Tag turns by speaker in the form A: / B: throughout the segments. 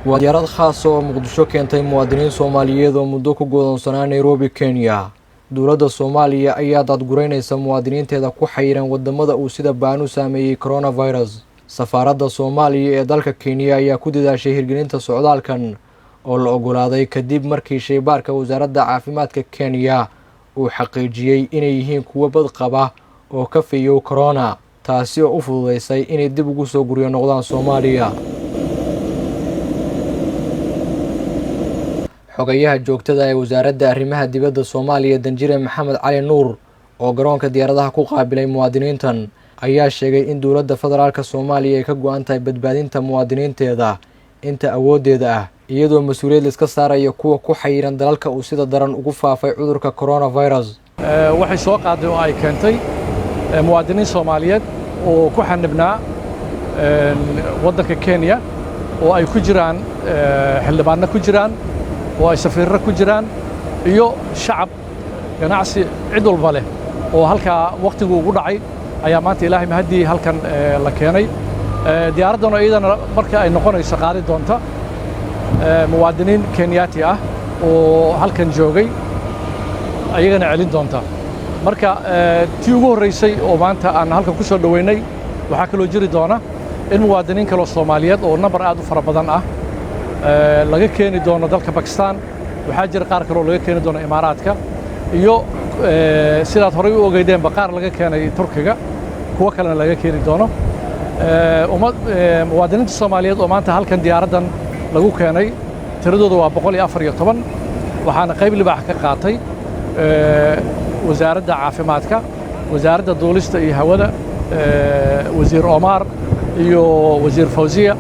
A: diyaarad khaas oo Muqdisho keentay muwaadiniin Soomaaliyeed oo muddo ku go'doonsanaa Nairobi, Kenya. Dowladda Soomaaliya ayaa dadgureynaysa muwaadiniinteeda ku xayiran wadamada uu sida baan u saameeyay coronavirus. Safaaradda Soomaaliya ee dalka Kenya ayaa ku dadaashay hirgelinta socdaalkan oo la ogolaaday kadib markii shaybaarka wasaaradda caafimaadka Kenya uu xaqiijiyay inay yihiin kuwo bad qaba oo ka feeyow corona, taasi oo u fududeysay inay dib ugu soo guryo noqdaan Soomaaliya. xogayaha joogtada ee wasaaradda arrimaha dibadda Soomaaliya Danjire Maxamed Cali Nuur oo garoonka diyaaradaha ku qaabilay muwaadiniintan ayaa sheegay in dowladda federaalka Soomaaliya ay ka go'an tahay badbaadinta muwaadiniinteeda inta awoodeeda ah, iyadoo mas'uuliyad iska saaraya kuwa ku xayiran dalalka uu sida daran ugu faafay cudurka coronavirus.
B: waxay soo qaaday oo ay keentay muwaadiniin Soomaaliyeed oo ku xanibnaa waddanka Kenya oo ay ku jiraan xildhibaano ku jiraan oo ay safiirro ku jiraan iyo shacab ganacsi cid walba leh oo halka waqtigu ugu dhacay ayaa maanta Ilaahay mahadii halkan la keenay. diyaaradana iyadana marka ay noqonayso qaadi doonta muwaadiniin Kenyaati ah oo halkan joogay ayagana celin doonta. marka tii ugu horeysay oo maanta aan halkan ku soo dhaweynay waxa kale oo jiri doona in muwaadiniin kale oo Soomaaliyeed oo number aad u fara badan ah laga keeni doono dalka Pakistan. waxaa jira qaar kale oo laga keeni doono Imaaraadka iyo sidaad horey u ogeydeen qaar laga keenay Turkiga, kuwa kalena laga keeni doono. muwaadiniinta Soomaaliyeed oo maanta halkan diyaaradan lagu keenay tiradoodu waa 114 waxaana qayb libaax ka qaatay wasaaradda caafimaadka, wasaaradda duulista iyo hawada, wasiir Omar iyo wasiir Fawziya.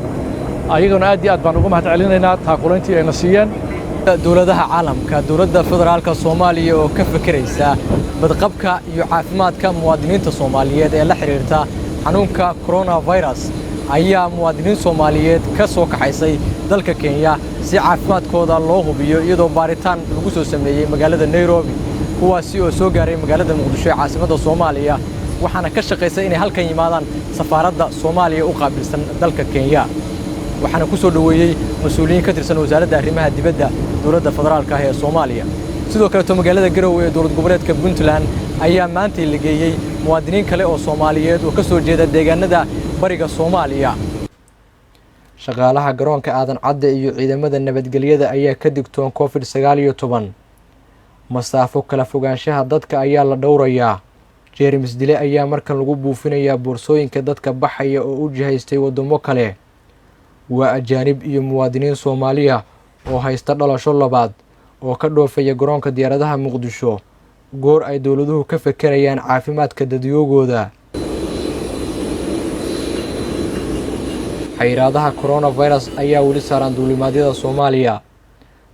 B: ayagana aad iyo aad baan ugu mahadcelinaynaa taakuleyntii ayna siiyeen.
A: dowladaha caalamka, dowladda federaalka Soomaaliya oo ka fikiraysa badqabka iyo caafimaadka muwaadiniinta Soomaaliyeed ee la xiriirta xanuunka coronavirus ayaa muwaadiniin Soomaaliyeed ka soo kaxaysay dalka Kenya si caafimaadkooda loo hubiyo iyadoo baaritaan lagu soo sameeyay magaalada Nairobi, kuwaasi oo soo gaaray magaalada Muqdisho ee caasimadda Soomaaliya, waxaana ka shaqeysay inay halkan yimaadaan safaaradda Soomaaliya u qaabilsan dalka Kenya. waxaana ku soo dhaweeyay mas'uuliyiin ka tirsan wasaaradda arrimaha dibadda dowladda federaalka ee Soomaaliya. sidoo kale magaalada Garowe ee dowlad goboleedka Puntland ayaa maanta la geeyay muwaadiniin kale oo Soomaaliyeed oo ka soo jeeda deegaanada bariga Soomaaliya. shaqaalaha garoonka Aadan Cadde iyo ciidamada nabadgelyada ayaa ka digtoon COVID-19. masaafo kala fogaanshaha dadka ayaa la dhowrayaa. jeermis dile ayaa markan lagu buufinayaa boorsooyinka dadka baxaya oo u jihaystay wadamo kale. waa ajaanib iyo muwaadiniin Soomaaliya oo haysta dhalasho labaad oo ka dhoofaya garoonka diyaaradaha Muqdisho goor ay dowladuhu ka fekerayaan caafimaadka dadyoogooda. xayiraadaha coronavirus ayaa weli saaran duulimaadyada Soomaaliya,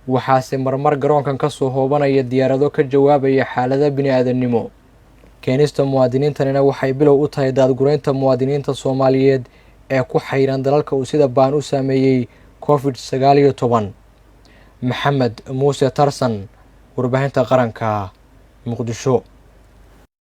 A: waxaase marmar garoonkan ka soo hoobanaya diyaarado ka jawaabaya xaalada bini'aadanimo. keenista muwaadiniintanina waxay bilow u tahay daadgureynta muwaadiniinta Soomaaliyeed ee ku xayiran dalalka uu sida baan u saameeyay COVID-19. Maxamed Muuse Tarsan, warbaahinta qaranka, Muqdisho.